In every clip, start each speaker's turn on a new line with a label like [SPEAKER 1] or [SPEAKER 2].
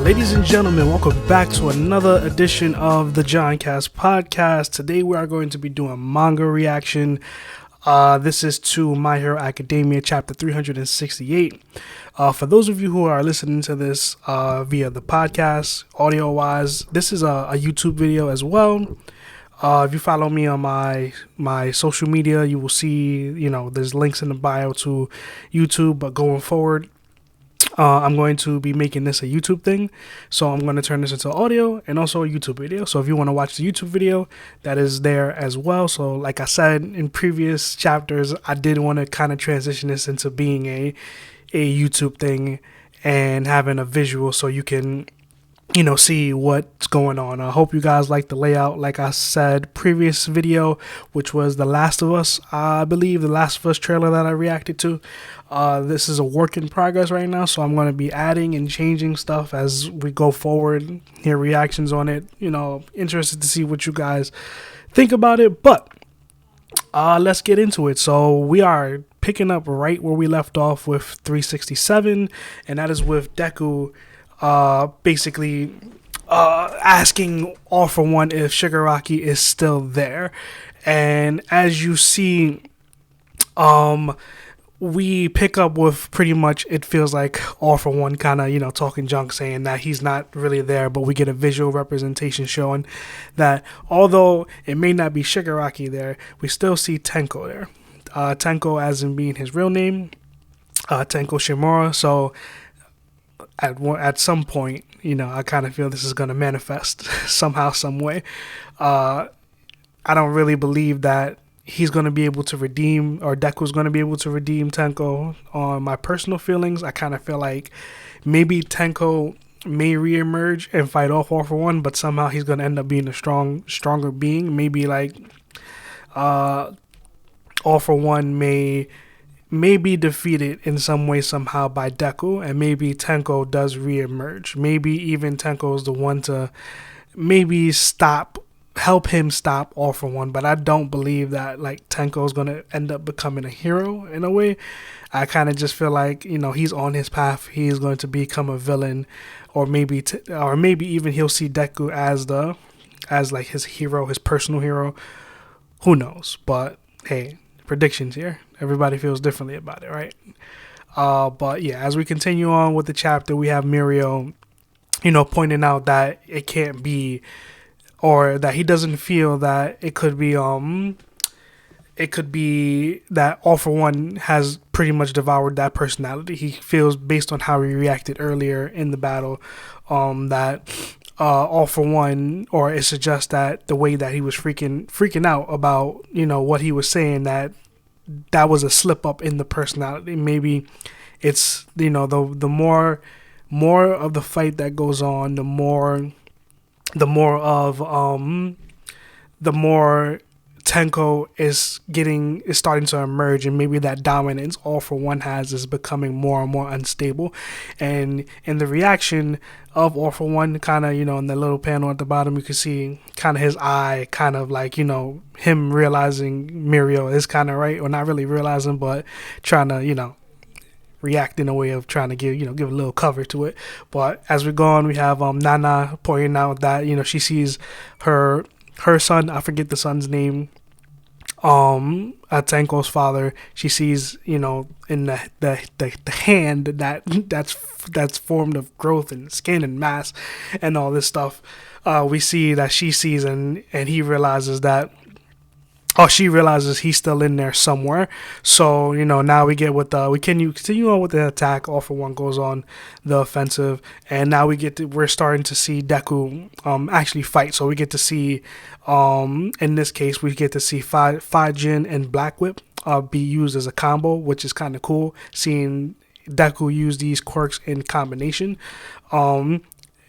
[SPEAKER 1] Ladies and gentlemen, welcome back to another edition of the Johncast podcast. Today we are going to be doing manga reaction. This is to My Hero Academia Chapter 368. For those of you who are listening to this via the podcast, audio-wise, this is a YouTube video as well. If you follow me on my social media, you will see, there's links in the bio to YouTube, but going forward, I'm going to be making this a YouTube thing, so I'm going to turn this into audio and also a YouTube video. So if you want to watch the YouTube video, that is there as well. So like I said in previous chapters, I did want to kind of transition this into being a YouTube thing and having a visual so you can see what's going on. I hope you guys like the layout. Like I said, previous video, which was The Last of Us, I believe the Last of Us trailer that I reacted to. This is a work in progress right now, so I'm going to be adding and changing stuff as we go forward, hear reactions on it. Interested to see what you guys think about it, but let's get into it. So we are picking up right where we left off with 367, and that is with Deku basically asking All For One if Shigaraki is still there. And as you see, we pick up with pretty much, it feels like All For One kind of, talking junk, saying that he's not really there, but we get a visual representation showing that although it may not be Shigaraki there, we still see Tenko there. Tenko as in being his real name, Tenko Shimura. So at some point, I kind of feel this is going to manifest somehow, some way. I don't really believe that he's going to be able to redeem, or Deku's going to be able to redeem Tenko. On my personal feelings, I kind of feel like maybe Tenko may reemerge and fight off All For One, but somehow he's going to end up being a stronger being. Maybe like All For One may be defeated in some way somehow by Deku, and maybe Tenko does reemerge. Maybe even Tenko is the one to maybe help him stop All For One, but I don't believe that like Tenko is going to end up becoming a hero in a way. I kind of just feel like, he's on his path. He's going to become a villain, or maybe even he'll see Deku as like his hero, his personal hero. Who knows? But hey, predictions here. Everybody feels differently about it, right? But yeah, as we continue on with the chapter, we have Mirio, pointing out that it can't be, or that he doesn't feel that it could be that All For One has pretty much devoured that personality. He feels, based on how he reacted earlier in the battle, that All For One, or it suggests that the way that he was freaking out about, what he was saying, that was a slip up in the personality. Maybe it's, the more of the fight that goes on, the more Tenko is starting to emerge, and maybe that dominance All For One has is becoming more and more unstable. And in the reaction of All For One, kind of, in the little panel at the bottom, you can see kind of his eye, kind of like, him realizing Mirio is kind of right, or not really realizing, but trying to, react in a way of trying to give a little cover to it. But as we go on, we have Nana pointing out that, she sees her son, I forget the son's name, Tenko's father. She sees, in the hand that's formed of growth and skin and mass and all this stuff. We see that she sees, and he realizes that, she realizes he's still in there somewhere. So, now we get with we continue on with the attack. All For One goes on the offensive, and now we're starting to see Deku actually fight. So we get to see, in this case, we get to see Fajin and Black Whip be used as a combo, which is kind of cool, seeing Deku use these quirks in combination.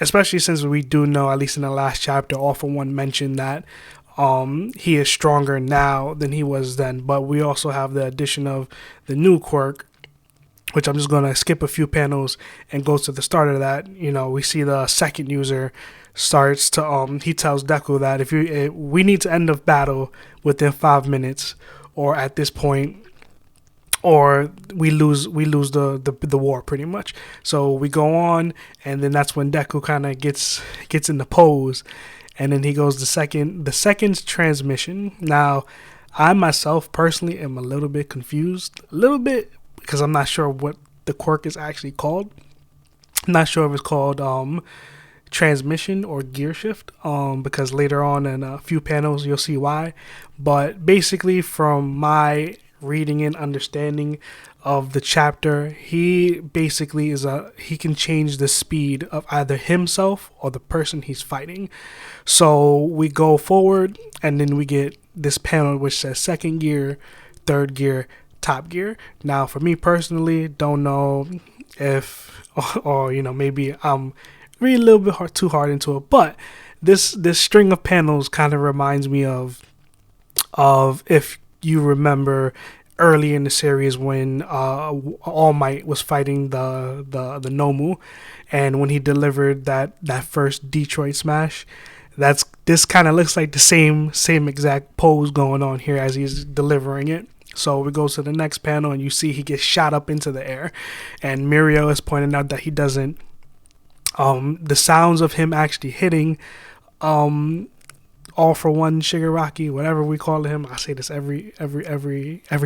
[SPEAKER 1] Especially since we do know, at least in the last chapter, All For One mentioned that he is stronger now than he was then. But we also have the addition of the new quirk, which I'm just going to skip a few panels and go to the start of that. We see the second user starts to, he tells Deku that we need to end the battle within 5 minutes, or at this point, or we lose the war pretty much. So we go on, and then that's when Deku kind of gets in the pose, and then he goes the second transmission. Now, I myself personally am a little bit confused, a little bit, because I'm not sure what the quirk is actually called. I'm not sure if it's called transmission or gear shift, because later on in a few panels you'll see why. But basically, from my reading and understanding of the chapter, he basically he can change the speed of either himself or the person he's fighting. So we go forward, and then we get this panel which says second gear, third gear, top gear. Now, for me personally, don't know if or maybe I'm read a little bit too hard into it, but this string of panels kind of reminds me of if you remember early in the series when All Might was fighting the Nomu, and when he delivered that first Detroit Smash. This kind of looks like the same exact pose going on here as he's delivering it. So we go to the next panel, and you see he gets shot up into the air, and Mirio is pointing out that he doesn't. The sounds of him actually hitting, all for one Shigaraki, whatever we call him. I say this every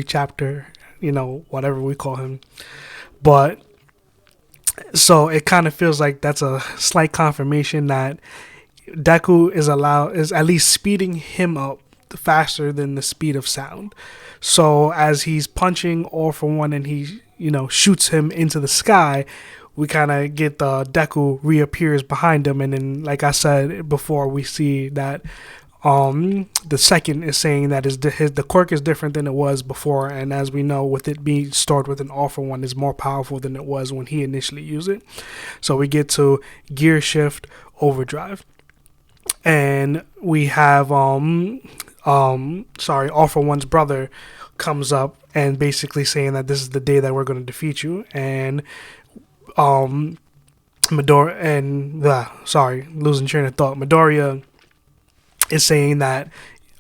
[SPEAKER 1] chapter, whatever we call him. But so it kind of feels like that's a slight confirmation that Deku is at least speeding him up faster than the speed of sound. So as he's punching all for one, and he shoots him into the sky, we kind of get the Deku reappears behind him, and then, like I said before, we see that the second is saying that the quirk is different than it was before, and as we know, with it being stored with an all for one, is more powerful than it was when he initially used it. So we get to gear shift overdrive, and we have all for one's brother comes up and basically saying that this is the day that we're going to defeat you, and Midoriya and losing train of thought. Midoriya is saying that,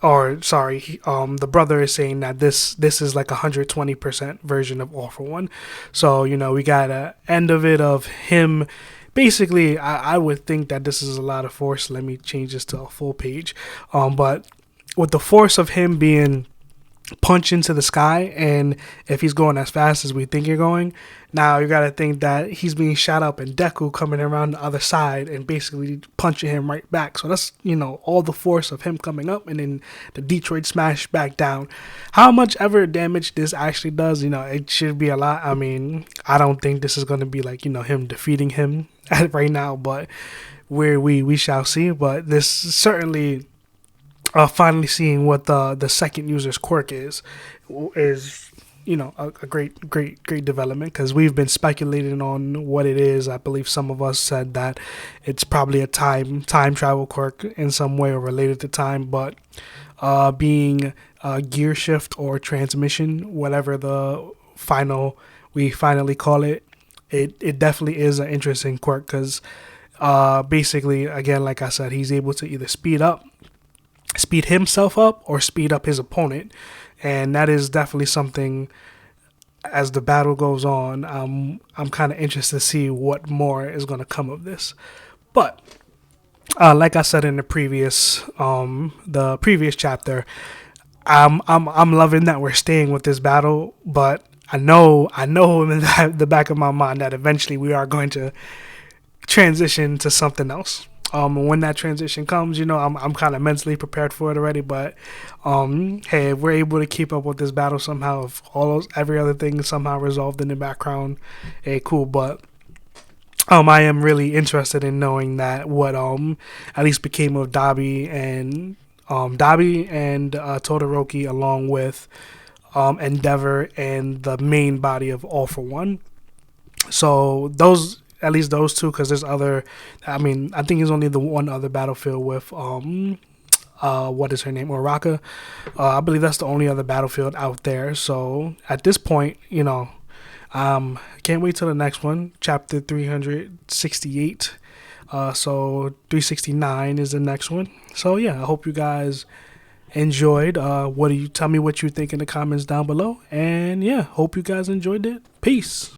[SPEAKER 1] the brother is saying that this is like 120% version of All for One. So we got a end of it of him. Basically, I would think that this is a lot of force. Let me change this to a full page. But with the force of him being punch into the sky, and if he's going as fast as we think you're going, now you got to think that he's being shot up, and Deku coming around the other side and basically punching him right back. So that's all the force of him coming up, and then the Detroit Smash back down. How much ever damage this actually does, it should be a lot. I mean, I don't think this is going to be like him defeating him right now, but we shall see. But this certainly, finally seeing what the second user's quirk is a great development, because we've been speculating on what it is. I believe some of us said that it's probably a time travel quirk in some way or related to time, but being gear shift or transmission, whatever we finally call it, it definitely is an interesting quirk, because basically, again, like I said, he's able to either speed himself up or speed up his opponent, and that is definitely something. As the battle goes on, I'm kind of interested to see what more is going to come of this. But like I said in the previous chapter, I'm loving that we're staying with this battle, but I know in the back of my mind that eventually we are going to transition to something else. When that transition comes, I'm kind of mentally prepared for it already. But hey, if we're able to keep up with this battle somehow, if every other thing is somehow resolved in the background, hey, cool. But I am really interested in knowing that what at least became of Dabi and Todoroki, along with Endeavor and the main body of All for One. So at least those two, because there's other. I mean, I think there's only the one other battlefield with what is her name, Uraka. I believe that's the only other battlefield out there. So at this point, can't wait till the next one, chapter 368. So 369 is the next one. So yeah, I hope you guys enjoyed. What do you tell me what you think in the comments down below? And yeah, hope you guys enjoyed it. Peace.